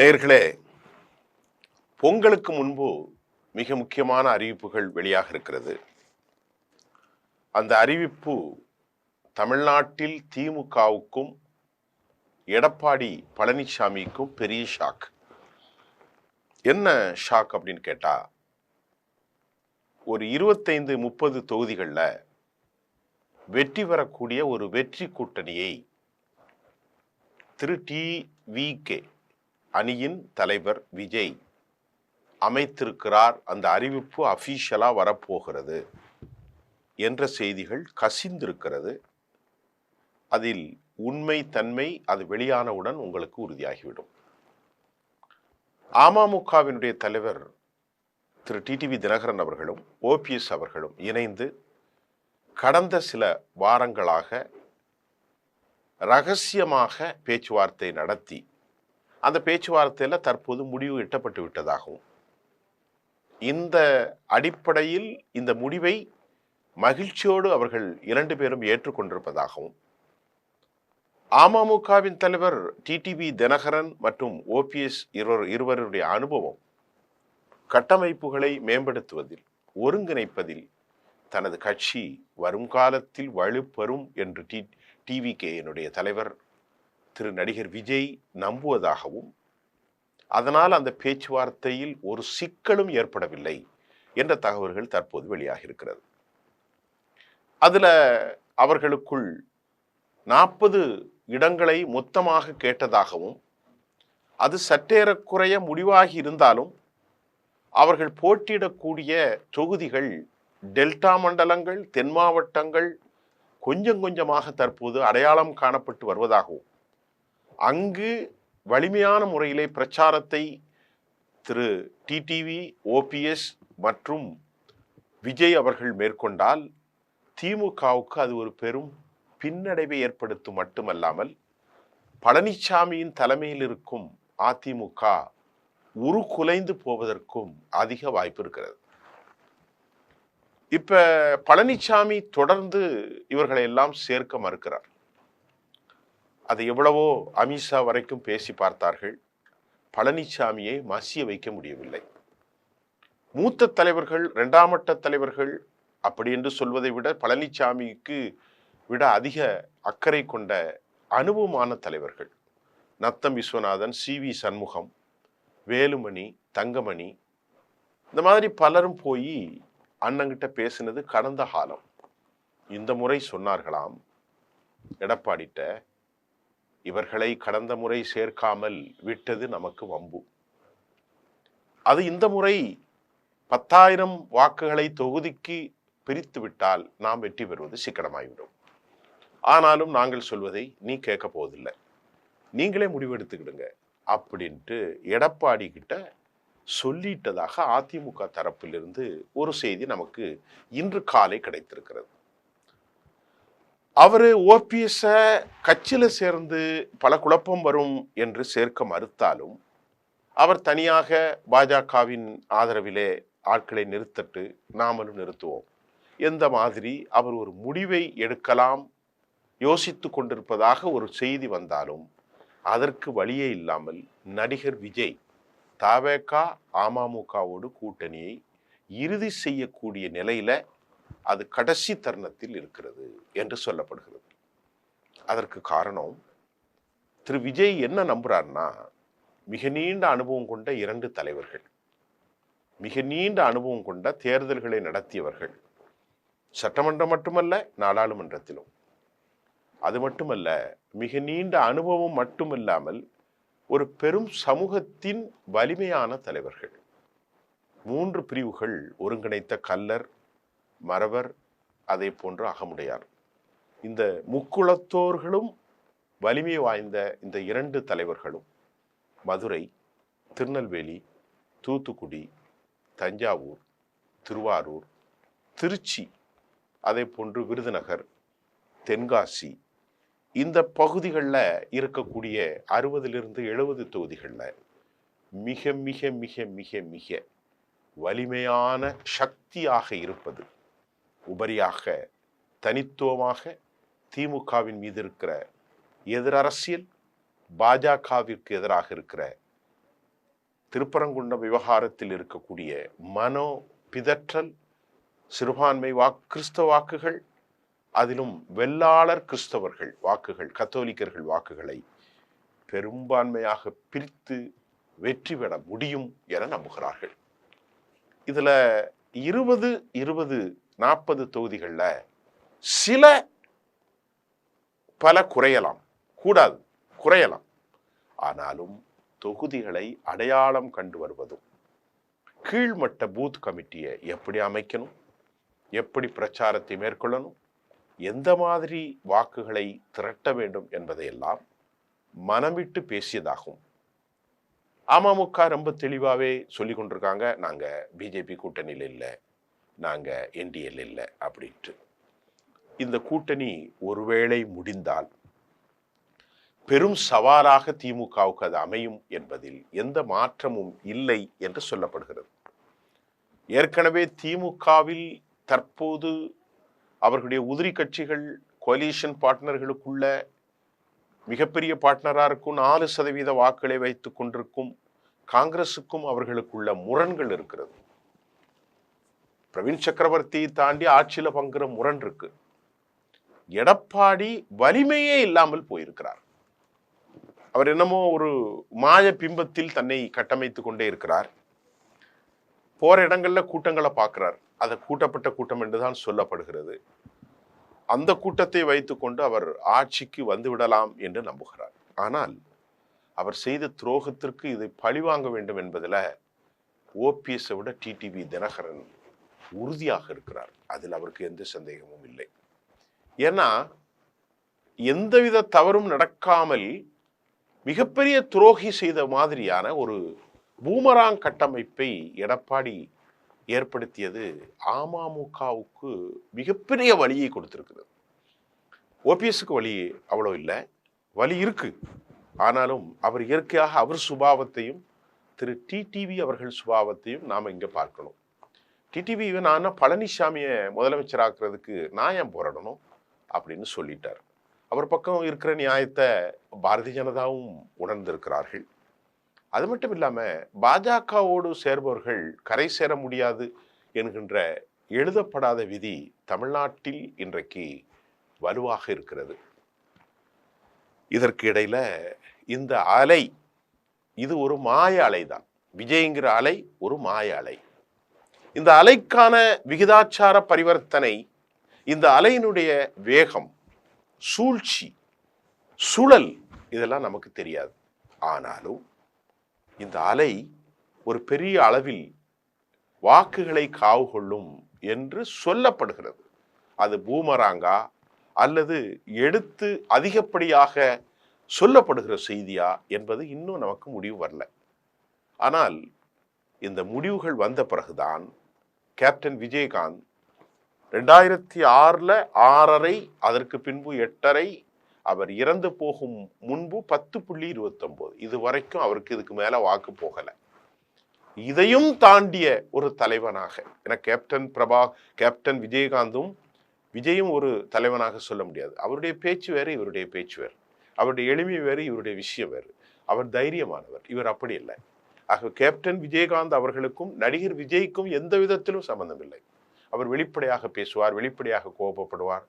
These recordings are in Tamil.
நேயர்களே, பொங்கலுக்கு முன்பு மிக முக்கியமான அறிவிப்புகள் வெளியாக இருக்கிறது. அந்த அறிவிப்பு தமிழ்நாட்டில் திமுகவுக்கும் எடப்பாடி பழனிசாமிக்கும் பெரிய ஷாக். என்ன ஷாக் அப்படின்னு கேட்டா, ஒரு 25-30 தொகுதிகளில் வெற்றி பெறக்கூடிய ஒரு வெற்றி கூட்டணியை திரு டிவிகே அணியின் தலைவர் விஜய் அமைத்திருக்கிறார். அந்த அறிவிப்பு அபிஷியலா வரப்போகிறது என்ற செய்திகள் கசிந்திருக்கிறது. அதில் உண்மை தன்மை அது வெளியானவுடன் உங்களுக்கு உறுதியாகிவிடும். அமமுகவினுடைய தலைவர் திரு டிடிவி தினகரன் அவர்களும் ஓபிஎஸ் அவர்களும் இணைந்து கடந்த சில வாரங்களாக ரகசியமாக பேச்சுவார்த்தை நடத்தி அந்த பேச்சுவார்த்தையில் தற்போது முடிவு எட்டப்பட்டு விட்டதாகவும், இந்த அடிப்படையில் இந்த முடிவை மகிழ்ச்சியோடு அவர்கள் 2 பேரும் ஏற்றுக்கொண்டிருப்பதாகவும், அமமுகவின் தலைவர் டிடிவி தினகரன் மற்றும் ஓபிஎஸ் இருவருடைய அனுபவம் கட்டமைப்புகளை மேம்படுத்துவதில், ஒருங்கிணைப்பதில் தனது கட்சி வருங்காலத்தில் வலுப்பெறும் என்று டிவிகேயினுடைய தலைவர் திரு நடிகர் விஜய் நம்புவதாகவும், அதனால் அந்த பேச்சுவார்த்தையில் ஒரு சிக்கலும் ஏற்படவில்லை என்ற தகவல்கள் தற்போது வெளியாகி இருக்கிறது. அதுல அவர்களுக்குள் 40 இடங்களை மொத்தமாக கேட்டதாகவும், அது சற்றேறக்குறைய முடிவாகி இருந்தாலும் அவர்கள் போட்டியிடக்கூடிய தொகுதிகள் டெல்டா மண்டலங்கள், தென் மாவட்டங்கள் கொஞ்சம் கொஞ்சமாக தற்போது அடையாளம் காணப்பட்டு வருவதாகவும், அங்கு வலிமையான முறையிலே பிரச்சாரத்தை திரு டிடிவி, ஓபிஎஸ் மற்றும் விஜய் அவர்கள் மேற்கொண்டால் திமுகவுக்கு அது ஒரு பெரும் பின்னடைவை ஏற்படுத்தும் மட்டுமல்லாமல் பழனிசாமியின் தலைமையில் இருக்கும் அதிமுக உருக்குலைந்து போவதற்கும் அதிக வாய்ப்பு இருக்கிறது. இப்ப பழனிசாமி தொடர்ந்து இவர்களை எல்லாம் சேர்க்க மறுக்கிறார். அது எவ்வளவோ அமித்ஷா வரைக்கும் பேசி பார்த்தார்கள். பழனிசாமியை மசிய வைக்க முடியவில்லை. மூத்த தலைவர்கள், 2ஆம் மட்ட தலைவர்கள் அப்படி என்று சொல்வதை விட பழனிசாமிக்கு விட அதிக அக்கறை கொண்ட அனுபவமான தலைவர்கள் நத்தம் விஸ்வநாதன், சி.வி. சண்முகம், வேலுமணி, தங்கமணி, இந்த மாதிரி பலரும் போய் அண்ணங்கிட்ட பேசினது கடந்த காலம். இந்த முறை சொன்னார்களாம் எடப்பாடிட்ட, இவர்களை கடந்த முறை சேர்க்காமல் விட்டது நமக்கு வம்பு. அது இந்த முறை 10,000 வாக்குகளை தொகுதிக்கு பிரித்து விட்டால் நாம் வெற்றி பெறுவது சிக்கனமாகிவிடும். ஆனாலும் நாங்கள் சொல்வதை நீ கேட்க போவதில்லை, நீங்களே முடிவெடுத்துக்கிடுங்க அப்படின்ட்டு எடப்பாடி கிட்ட சொல்லிட்டதாக அதிமுக தரப்பிலிருந்து ஒரு செய்தி நமக்கு இன்று காலை கிடைத்திருக்கிறது. அவரு ஓபிஎஸ் கட்சியில சேர்ந்து பல குழப்பம் வரும் என்று சேர்க்க மறுத்தாலும், அவர் தனியாக பாஜகவின் ஆதரவிலே ஆட்களை நிறுத்தட்டு நாமளும் நிறுத்துவோம் எந்த மாதிரி அவர் ஒரு முடிவை எடுக்கலாம் யோசித்து கொண்டிருப்பதாக ஒரு செய்தி வந்தாலும், அதற்கு வழியே இல்லாமல் நடிகர் விஜய் தவேக அமமுகவோடு கூட்டணியை இறுதி செய்யக்கூடிய நிலையில அது கடைசி தருணத்தில் இருக்கிறது என்று சொல்லப்படுகிறது. அதற்கு காரணம், திரு விஜய் என்ன நம்புறாருன்னா, மிக நீண்ட அனுபவம் கொண்ட 2 தலைவர்கள், மிக நீண்ட அனுபவம் கொண்ட தேர்தல்களை நடத்தியவர்கள், சட்டமன்றம் மட்டுமல்ல நாடாளுமன்றத்திலும். அது மட்டுமல்ல, மிக நீண்ட அனுபவம் மட்டுமில்லாமல் ஒரு பெரும் சமூகத்தின் வலிமையான தலைவர்கள். 3 பிரிவுகள் ஒருங்கிணைத்த கல்லர், மறவர், அதே போன்று அகமுடையார், இந்த முக்குளத்தோர்களும் வலிமை வாய்ந்த இந்த 2 தலைவர்களும் மதுரை, திருநெல்வேலி, தூத்துக்குடி, தஞ்சாவூர், திருவாரூர், திருச்சி, அதே போன்று விருதுநகர், தென்காசி, இந்த பகுதிகளில் இருக்கக்கூடிய 60-70 தொகுதிகளில் மிக மிக மிக மிக மிக வலிமையான சக்தியாக இருப்பது, உபரியாக தனித்துவமாக திமுகவின் மீது இருக்கிற எதிர் அரசியல், பாஜகவிற்கு எதிராக இருக்கிற திருப்பரங்குன்றம் விவகாரத்தில் இருக்கக்கூடிய மனோ பிதற்றல், சிறுபான்மை கிறிஸ்தவ வாக்குகள், அதிலும் வெள்ளாளர் கிறிஸ்தவர்கள் வாக்குகள், கத்தோலிக்கர்கள் வாக்குகளை பெரும்பான்மையாக பிரித்து வெற்றி பெற முடியும் என நம்புகிறார்கள். இதுல 20-40 தொகுதிகள்ல சில பல குறையலாம், கூடாது குறையலாம். ஆனாலும் தொகுதிகளை அடையாளம் கண்டு வருவதும், கீழ்மட்ட பூத் கமிட்டியை எப்படி அமைக்கணும், எப்படி பிரச்சாரத்தை மேற்கொள்ளணும், எந்த மாதிரி வாக்குகளை திரட்ட வேண்டும் என்பதையெல்லாம் மனமிட்டு பேசியதாகும். அமமுக ரொம்ப தெளிவாகவே சொல்லி கொண்டிருக்காங்க, நாங்கள் பிஜேபி கூட்டணியில் இல்லை, நாங்கள் என்டிஎல் இல்லை அப்படின்ட்டு. இந்த கூட்டணி ஒருவேளை முடிந்தால் பெரும் சவாலாக திமுகவுக்கு அது அமையும் என்பதில் எந்த மாற்றமும் இல்லை என்று சொல்லப்படுகிறது. ஏற்கனவே திமுகவில் தற்போது அவர்களுடைய உதிரி கட்சிகள், கோலிஷன் பார்ட்னர்களுக்குள்ள மிகப்பெரிய பார்ட்னராக இருக்கும் 4% வாக்குகளை வைத்துக் கொண்டிருக்கும் காங்கிரசுக்கும் அவர்களுக்குள்ள முரண்கள் இருக்கிறது. பிரவீன் சக்கரவர்த்தியை தாண்டி ஆட்சியில பங்குற முரண் இருக்கு. எடப்பாடி வலிமையே இல்லாமல் போயிருக்கிறார். அவர் என்னமோ ஒரு மாய பிம்பத்தில் தன்னை கட்டமைத்துக் கொண்டே இருக்கிறார். போற இடங்கள்ல கூட்டங்களை பார்க்கிறார். அது கூட்டப்பட்ட கூட்டம் என்றுதான் சொல்லப்படுகிறது. அந்த கூட்டத்தை வைத்துக்கொண்டு அவர் ஆட்சிக்கு வந்து விடலாம் என்று நம்புகிறார். ஆனால் அவர் செய்த துரோகத்திற்கு இதை பழிவாங்க வேண்டும் என்பதில் ஓபிஎஸ்ஸை விட டிடிவி தினகரன் உறுதியாக இருக்கிறார். அதில் அவருக்கு எந்த சந்தேகமும் இல்லை. ஏன்னா எந்தவித தவறும் நடக்காமல் மிகப்பெரிய துரோகி செய்த மாதிரியான ஒரு பூமராங் கட்டமைப்பை எடப்பாடி ஏற்படுத்தியது அமமுகவுக்கு மிகப்பெரிய வலியை கொடுத்திருக்கிறது. ஓபிஎஸ்க்கு வலி அவ்வளோ இல்லை, வலி இருக்கு. ஆனாலும் அவர் இயற்கையாக அவர் சுபாவத்தையும் திரு டிடிவி அவர்கள் சுபாவத்தையும் நாம் இங்கே பார்க்கணும். டிடிவி நான் பழனிசாமியை முதலமைச்சராக்குறதுக்கு நான் ஏன் போராடணும் அப்படின்னு சொல்லிட்டார். அவர் பக்கம் இருக்கிற நியாயத்தை பாரதிய ஜனதாவும் உணர்ந்திருக்கிறார்கள். அது மட்டும் இல்லாமல் பாஜகவோடு சேர்பவர்கள் கரை சேர முடியாது என்கின்ற எழுதப்படாத விதி தமிழ்நாட்டில் இன்றைக்கு வலுவாக இருக்கிறது. இதற்கு இடையில இந்த அலை, இது ஒரு மாய அலைதான். விஜய்ங்கிற அலை ஒரு மாய அலை. இந்த அலைக்கான விகிதாச்சார பரிவர்த்தனை, இந்த அலையினுடைய வேகம், சூழ்ச்சி, சுழல் இதெல்லாம் நமக்கு தெரியாது. ஆனாலும் இந்த அலை ஒரு பெரிய அளவில் வாக்குகளை காவு கொள்ளும் என்று சொல்லப்படுகிறது. அது பூமராங்கா அல்லது எடுத்து அதிகப்படியாக சொல்லப்படுகிற செய்தியா என்பது இன்னும் நமக்கு முடிவு வரல. ஆனால் இந்த முடிவுகள் வந்த பிறகுதான் கேப்டன் விஜயகாந்த் 2006 6.5, அதற்கு பின்பு 8.5, அவர் இறந்து போகும் முன்பு 10.29, இது வரைக்கும் அவருக்கு இதுக்கு மேல வாக்கு போகல. இதையும் தாண்டிய ஒரு தலைவனாக, என கேப்டன் விஜயகாந்தும் விஜயும் ஒரு தலைவனாக சொல்ல முடியாது. அவருடைய பேச்சு வேறு, இவருடைய பேச்சு வேறு. அவருடைய எளிமை வேறு, இவருடைய விஷயம் வேறு. அவர் தைரியமானவர், இவர் அப்படி இல்லை. ஆக கேப்டன் விஜயகாந்த் அவர்களுக்கும் நடிகர் விஜய்க்கும் எந்த விதத்திலும் சம்பந்தம் இல்லை. அவர் வெளிப்படையாக பேசுவார், வெளிப்படையாக கோபப்படுவார்,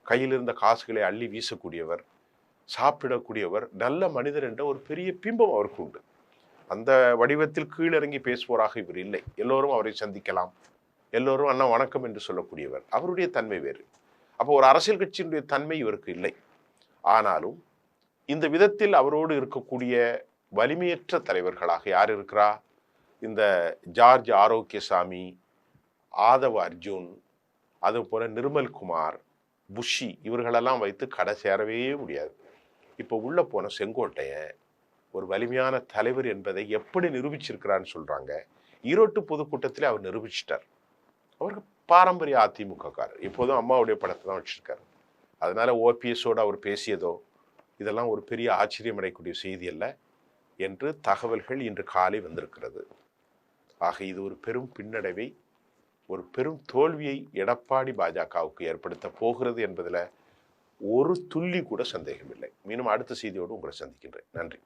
கையில் இருந்த காசுகளை அள்ளி வீசக்கூடியவர், சாப்பிடக்கூடியவர், நல்ல மனிதர் என்ற ஒரு பெரிய பிம்பம் அவருக்கு உண்டு. அந்த வடிவத்தில் கீழிறங்கி பேசுவோராக இவர் இல்லை. எல்லோரும் அவரை சந்திக்கலாம், எல்லோரும் அண்ணா வணக்கம் என்று சொல்லக்கூடியவர். அவருடைய தன்மை வேறு. அப்போ ஒரு அரசியல் கட்சியினுடைய தன்மை இவருக்கு இல்லை. ஆனாலும் இந்த விதத்தில் அவரோடு இருக்கக்கூடிய வலிமையற்ற தலைவர்களாக யார் இருக்கிறா? இந்த ஜார்ஜ் ஆரோக்கியசாமி, ஆதவ அர்ஜுன், அதுபோல நிர்மல்குமார், புஷி, இவர்களெல்லாம் வைத்து கடை சேரவே முடியாது. இப்போ உள்ள போன செங்கோட்டையன் ஒரு வலிமையான தலைவர் என்பதை எப்படி நிரூபிச்சிருக்கிறான்னு சொல்றாங்க. ஈரோட்டு பொதுக்கூட்டத்திலே அவர் நிரூபிச்சிட்டார். அவருக்கு பாரம்பரிய அதிமுகக்காரர், இப்போதும் அம்மாவுடைய படத்தை தான் வச்சிருக்காரு. அதனால ஓபிஎஸோடு அவர் பேசியதோ இதெல்லாம் ஒரு பெரிய ஆச்சரியம் அடையக்கூடிய செய்தி அல்ல என்று தகவல்கள் இன்று காலை வந்திருக்கிறது. ஆக இது ஒரு பெரும் பின்னடைவை, ஒரு பெரும் தோல்வியை எடப்பாடி பாஜகவுக்கு ஏற்படுத்த போகிறது என்பதில் ஒரு துள்ளி கூட சந்தேகம் இல்லை. மீண்டும் அடுத்த செய்தியோடு உங்களை சந்திக்கின்றேன். நன்றி.